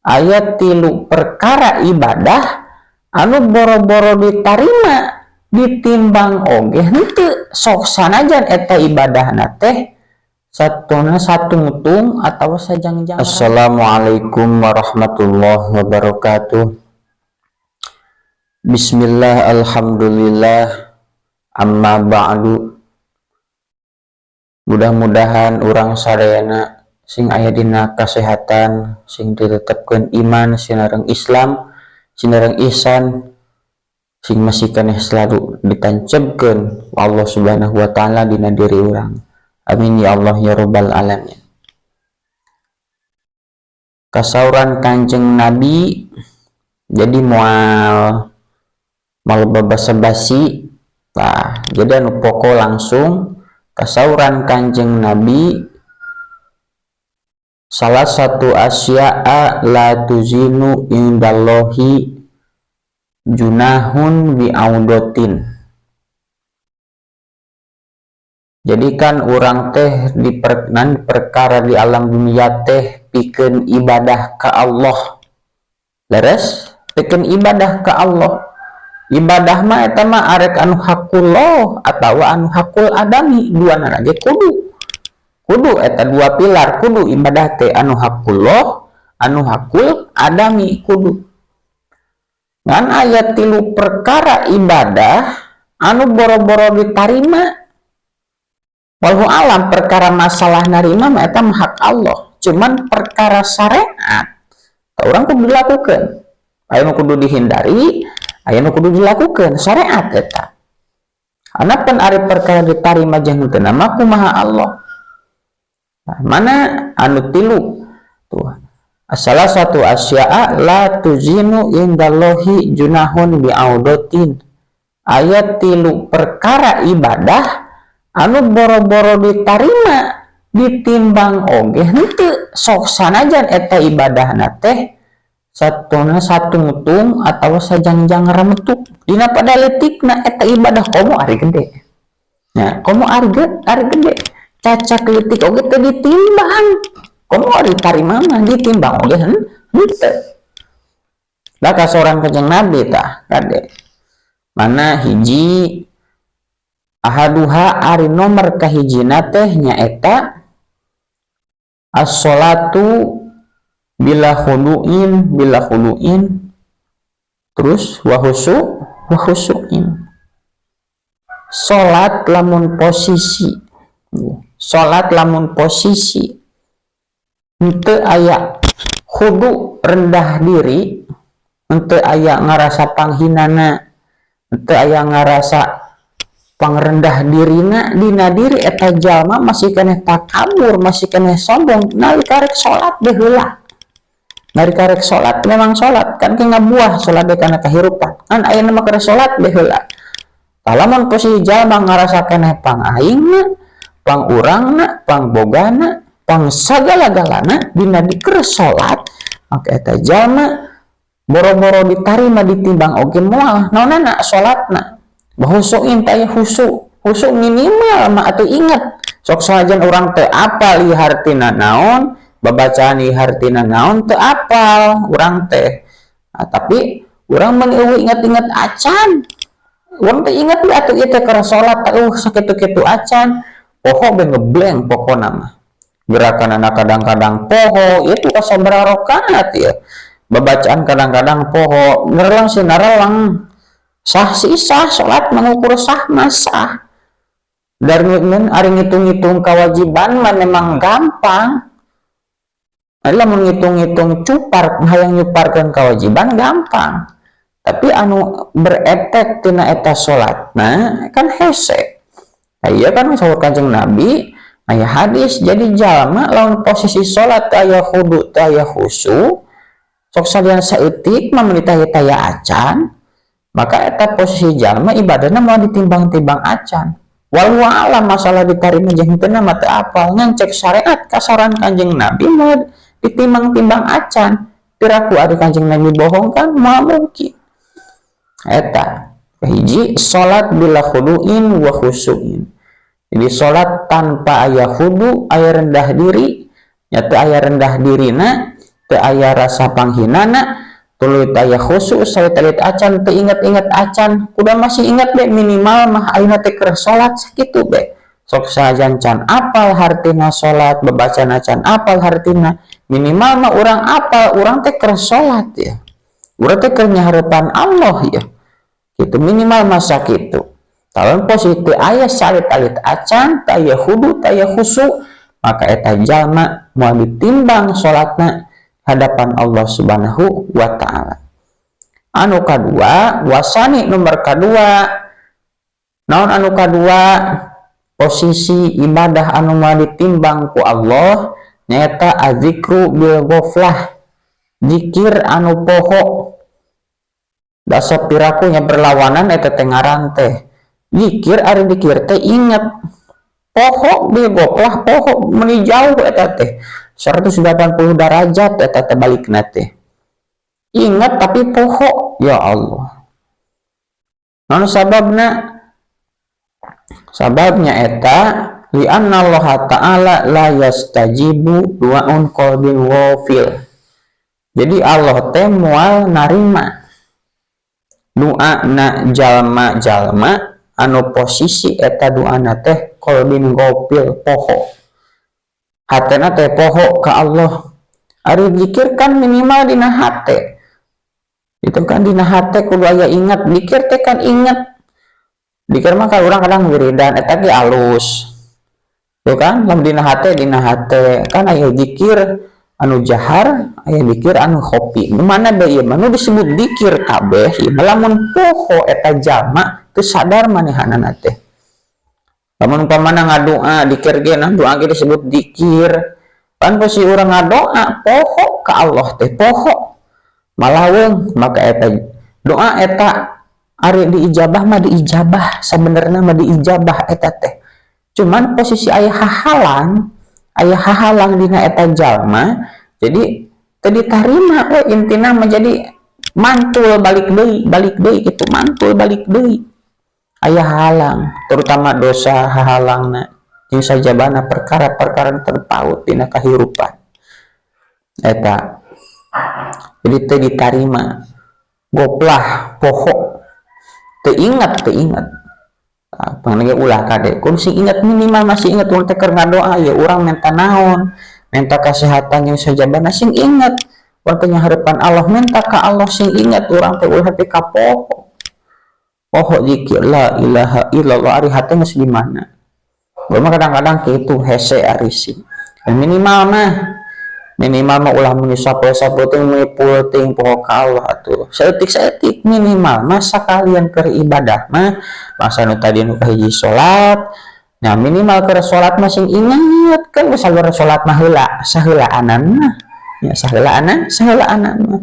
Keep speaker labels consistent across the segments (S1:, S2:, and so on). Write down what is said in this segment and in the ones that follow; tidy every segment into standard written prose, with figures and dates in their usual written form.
S1: ayat 3 perkara ibadah anu boro-boro ditarima ditimbang oge henteu sok sanajan eta ibadahna teh satuna satungtung atau sajangjang. Assalamualaikum warahmatullahi wabarakatuh. Bismillah, alhamdulillah, amma ba'du. Mudah-mudahan urang sadayana sing aya dina kasehatan, sing ditetepkeun iman, sinareng Islam, sinareng ihsan, sing masih keneh selalu ditancapkeun Allah Subhanahu wa taala dina diri urang. Amin ya Allah ya rabbal alamin. Kasauran Kanjeng Nabi, jadi moal basa-basi lah, jadi anu pokok langsung kasauran Kanjeng Nabi, salah satu asya'a la tuzinu indallahi junahun bi'audotin. Jadi kan orang teh di perkara di alam dunia teh pikeun ibadah ke Allah, leres pikeun ibadah ke Allah. Ibadah mah eta mah arek anu hakullah atau anu hakul adami, duana ge kudu eta dua pilar, kudu ibadah teh anu hakullah, anu hakul adami kudu. Ngan ayat 3 perkara ibadah anu boro-boro ditarima. Walau alam perkara masalah narima mah eta mah hak Allah, cuman perkara syariat orang kudu dilakukan, aya kudu dihindari, aya kudu dilakukan syariat eta. Anapan ari perkara ditarima jeung teu nama kumaha Allah. Nah, mana anu 3 tuh, salah satu asya'a la tuzinu indallahi junahun bi'audotin. Ayat 3 perkara ibadah anu boro-boro ditarima ditimbang oge henteu sok sanajan eta ibadahna teh satuna satungtung atau sajangjang rametuk dina pada letikna eta ibadah komo ari gede. Nah, komo ari gede cacak leutik oge teh ditimbang, komo ari tarima mah ditimbang oge henteu. Da kasoran Kanjeng Nabi tah kade mana hiji ahaduha ari nomor kahijina teh nyaeta as-sholatu bila khuluin terus wa khusyu'in. Salat lamun posisi henteu aya khudu rendah diri, henteu aya ngarasa panghinana, henteu aya ngarasa pangrendah dirina dina diri eta jalma masih keneh takabur, masih keneh sombong nalika rek salat baheula. Nalika rek salat memang salat kan ke ngabuah salat kana kahirupan. Kan aya nama keur salat baheula. Lamun posisi jalma ngarasa keneh pang aingna, pang urangna, pang bogana, pang sagala-galana dina keur salat, maka eta jalma boro-boro ditarima ditimbang oge moal naonana salatna. Bahusuin taya husuk minimal mah atuh inget sok sajan orang teu apal ieu hartina naon, babacaan ieu hartina naon teu apal urang teh. Nah, tapi urang mun inget-inget acan, urang teh inget we atuh ieu teh keur salat sakitu-kitu acan, poho be ngeblank pokona mah. Gerakanana kadang-kadang poho itu kasabaraha rakaat ya. Babacaan kadang-kadang poho, ngerelang sinarelang. Sah salat mengukur sah masa dari ari ngitung-ngitung kewajiban mah memang gampang. Adalah menghitung-hitung cupar hayang nyuparkeun kewajiban gampang, tapi anu berefek tina eta salatna kan hese. Aya kan saur Kanjeng Nabi aya hadis, jadi jalma lawan posisi salat aya khudu aya khusyuk sok salian saeutik mah meuli taya acan, maka eta posisi jalma ibadahna mau ditimbang-timbang acan. Walau alam masalah ditarima jeung teu mah teu apal ngan cek syariat kasaran Kanjeng Nabi mau ditimbang-timbang acan. Piraku ari Kanjeng Nabi bohong kan moal mungkin. Eta hiji salat bila khuduin wa khusyu'in. Jadi salat tanpa aya khudu, aya rendah diri, nyata aya rendah dirina, teu aya rasa panghinana, tuluy aya khusyuk sawit acan teu inget-inget acan, kuda masih inget be minimal mah ayeuna teh keur salat sakitu be. Sok sajan can apal hartina salat, babacaan can apal hartina, minimal mah urang apal urang teh keur salat ya. Urang teh keur nyahareupan Allah ya. Gitu minimal masa kitu. Tahun positif aya salit-alit acan, aya hudu, aya khusyuk, maka eta jalma moal ditimbang salatna hadapan Allah Subhanahu wa taala. Anu kadua, wasani nomor kadua. Naon anu kadua? Posisi ibadah anu moal ditimbang ku Allah nyaeta azikru bil ghaflah. Zikir anu poho. Dasa pirakunya berlawanan eta teh ngaran teh. Zikir ari dikir teh inget. Poho bil ghaflah, poho meuni jauh eta teh. 180 derajat eta teh balikna teh. Ingat tapi poho, ya Allah. Naon sababna? Sababnya eta li'anna Allah ta'ala la yastajibu du'aun qalbin ghafil. Jadi Allah teh moal narima doa na jalma-jalma anu posisi eta doana teh qalbin ghafil poho. Hatena teh poho ka Allah. Ari zikir kan minimal dina hate. Itu kan dina hate kudu aya ingat, zikir teh kan ingat. Dikir mah kalau orang kadang wiridan eta ge alus. Tuh kan lamun dina hate kan aya zikir anu jahar, aya zikir anu khofi. Mana da ieu mah nu disebut zikir kabeh ieu lamun poho eta jalma teu sadar manehanana teh. Lamun umpamana ngadoa zikir ge nah doa ge disebut zikir. Kan posisi urang ngadoa poho ka Allah teh poho. Malaweung maka eta doa eta ari diijabah mah diijabah, sebenarnya mah diijabah eta teh. Cuman posisi aya hahalang dina eta jalma, jadi teu ditarima we intina menjadi mantul balik deui gitu, mantul balik deui. Aya halang, terutama dosa hahalangna jeung sajabana perkara-perkara terpaut dina kahirupan. Eta. Jadi teu ditarima. Goplah poho teingat panggil ulah kade kudu sing ingat minimal masih ingat urang teh keur ngadoa ya urang minta naon minta kesehatan yang sajabana sing ingat urang teh nyahareupan Allah minta ka Allah sing ingat urang teh ulah teh ka poho zikir la ilaha illallah ari hate geus di mana mah kadang-kadang kitu hese ari sih minimal mah ulah meni sapoe-sapoe teh meni pulting poho ka Allah atuh. Saeutik-saeutik minimal mah sakalian keur ibadah mah bangsa nu tadi nu kahiji salat. Nah minimal keur salat mah sing inget kan geus saluar salat mah heula saheulaan mah. Ya saheulaan mah.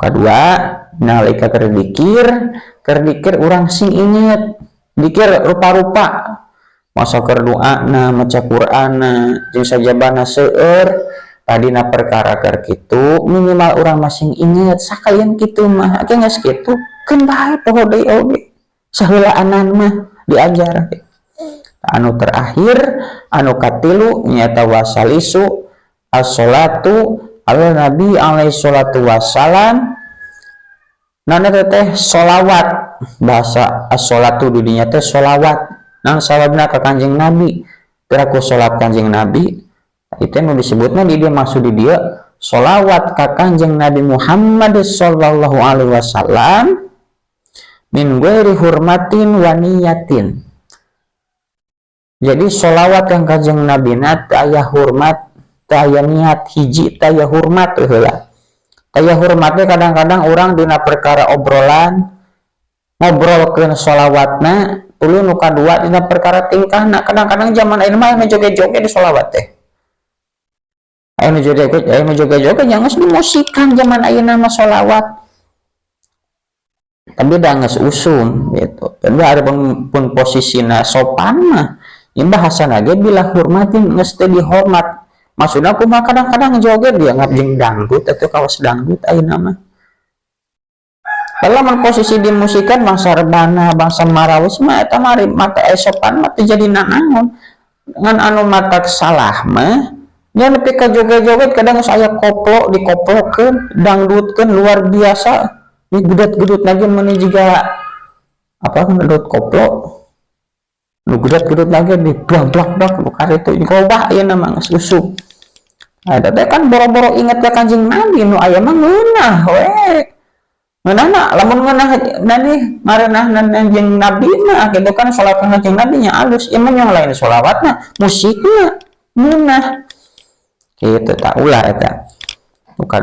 S1: Kadua nalika keur dikir urang sing inget. Dikir rupa-rupa. Masa keur doana maca Qur'ana jeung sajabana seueur tadina perkara keur kitu minimal urang masing inget sakalian kitu mah age geus kitu keun bae poho deui oge saheulaanan mah diajar. Anu terakhir anu katilu nyata wasalisu as-salatu ala nabi alaihi salatu wassalam nana teh sholawat bahasa as-salatu dudinya teh sholawat nang salawatna ka Kanjeng Nabi piraku salat Kanjeng Nabi itu yang disebutnya di dia maksud di dia sholawat ka Kanjeng Nabi Muhammad sallallahu alaihi wasallam min ghairi hurmatin wa niyatin. Jadi sholawat yang Kanjeng Nabi teu aya hormat, teu aya niat hiji, teu aya hormat heula. Teu aya hormatnya kadang-kadang orang dina perkara obrolan ngobrolkeun sholawatna, tuluy nu kadua dina perkara tingkahna kadang-kadang zaman ayeuna mah joget-joget di sholawat teh. Ayeuna joget-joget jangan dimusikan zaman ayeuna mah sholawat. Tapi dah geus usum gitu. Tapi ada pun posisina sopan mah. Ieu bahasana ge bila hormatin geus teu dihormat. Maksudna kumaha kadang-kadang joget dia ngap jeung dangdut atuh kawas dangdut ayeuna mah. Kalau man posisi dimusikan bangsa rebana, bangsa marawis mah eta mari mata sopan mah teu jadi naon. Ngan anu matak salah mah nya nepi ka joget-joget kadang saya koplo dikoplokeun dangdutkeun luar biasa ini gedut-gedut lagi meuni jiga apa gedut koplo nu gedut-gedut lagi di blak-blak bukan itu robah ieu nama geus usuk ada teh kan boro-boro inget ka Kanjeng Nabi nu aya mah ngeunah we ngeunahna lamun ngeunah nani mareunah Kanjeng Nabi mah kitu kan salat Kanjeng Nabi nya alus ieu mah yang lain sholawatna musikna ngeunah kitu tak ulah eta muka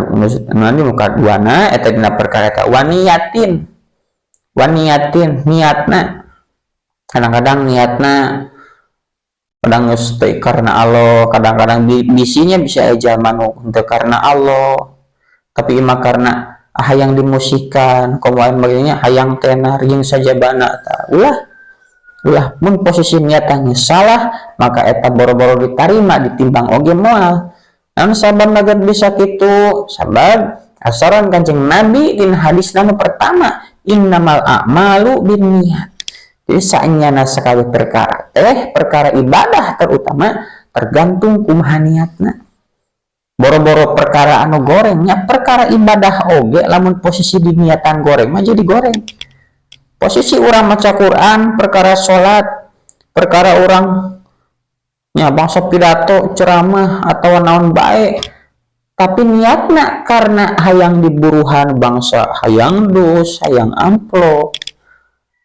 S1: duana eta dina perkara eta waniyatin niatna kadang-kadang niatna kadang geus teu karena Allah kadang-kadang bisinya bisa aja manu henteu karena Allah tapi imah karena hayang dimusikan komain bagenya hayang tenar jeung sajabana ulah mun posisi niatannya salah maka eta boro-boro ditarima ditimbang oge moal namun sabar nagar bisa kitu sabar asaran Kanjeng Nabi din hadis nu pertama innamal a'malu binniyat jadi saenyana sakali perkara ibadah terutama tergantung kumaha niatna boro-boro perkara anu gorengnya perkara ibadah oge lamun posisi diniatan goreng mah jadi goreng posisi urang maca Quran perkara salat perkara urang nya bangsa pidato ceramah atau naon bae tapi niatna karena hayang diburuhan bangsa hayang dus hayang amplop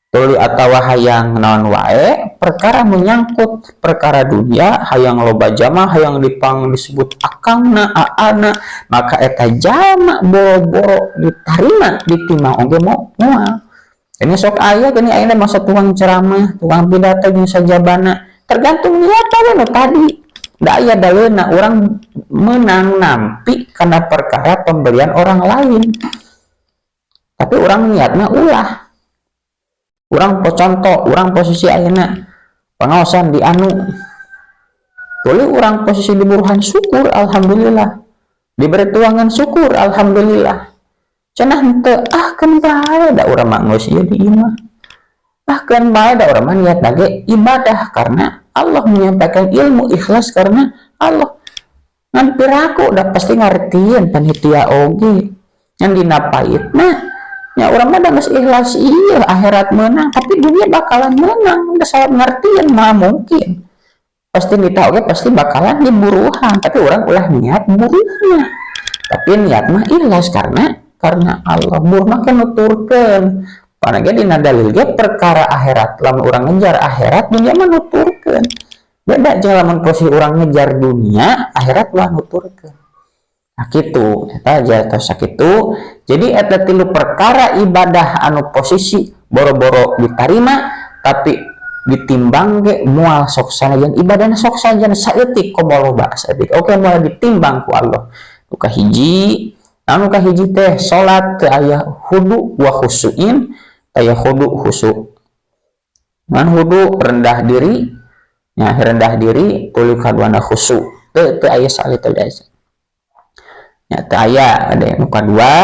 S1: tuli atawa hayang naon wae perkara menyangkut perkara dunia hayang loba jama hayang disebut akangna aana maka eta jama boro-boro ditarima ditimbang oge moal ini sok aya gini aya masa tukang ceramah tukang pidato jeung sajabana tergantung niat nu tadi da aya daleuna urang menang nampi karena perkara pemberian orang lain tapi urang niatna ulah urang contoh urang posisi ayeuna pangaosan di anu boleh urang posisi di buruhan syukur alhamdulillah diberi tuangan syukur alhamdulillah cenah henteu kan bae da urang mah geus ieu di imah bahkan bae da urang mah niat lagi ibadah karena Allah menyampaikan ilmu ikhlas karena Allah ngan piraku udah pasti ngartieun panitia oge yang dinapait mah nya urang mah geus ikhlas ieu akhirat menang tapi dunia bakalan menang udah saya ngartieun mah mungkin pasti kita oge pasti bakalan diburuhan tapi urang ulah niat buruhna tapi niat mah ikhlas karena Allah buruh mah kan nuturkeun panage dina dalil ge perkara akhirat lamun urang ngejar akhirat dunia mah nuturkeun beda jeung lamun posisi urang ngejar dunia akhirat mah nuturkeun nah kitu eta jata sakitu jadi eta tilu perkara ibadah anu posisi boro-boro ditarima tapi ditimbang ge moal sok sanajan ibadahna sok sanajan saeutik komo saeutik oke moal ditimbang ku Allah nu kahiji anu kahiji teh salat teu aya hudu wa khusyuin aya hudu khusyuk ngan hudu rendah diri nya rendah diri tuluy kaduana khusyuk teu aya salita nya teu aya ada anu kadua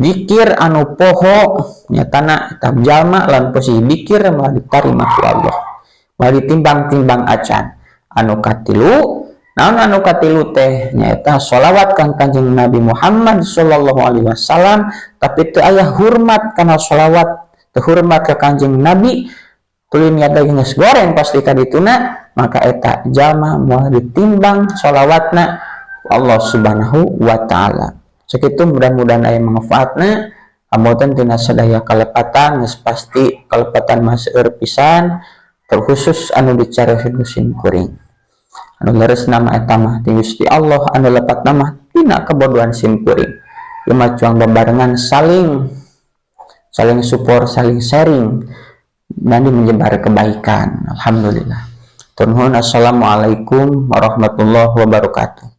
S1: zikir anu poho nyatana eta jalma lan posisi zikir mah ditarima ku Allah mah ditimbang-timbang acan anu katilu naon anu katilu teh nyaeta sholawat ka Kanjeng Nabi Muhammad sallallahu alaihi wasallam tapi teu aya hormat kana sholawat teu hormat ka Kanjeng Nabi tuluy niat geus goreng pasti ka dituna maka eta jalma moal ditimbang sholawatna Allah Subhanahu wa taala sakitu mudah-mudahan aya manfaatna amotan tina sadaya kalepatan geus pasti kalepatan mah seueur pisan terkhusus anu dicarioskeun sim kuring anu leres nama eta mah ti Gusti Allah anu lepat nama tina kebodohan sim kuring ieu mah cuang bebarengan saling support saling sharing dan menyebar kebaikan alhamdulillah. Assalamualaikum warahmatullahi wabarakatuh.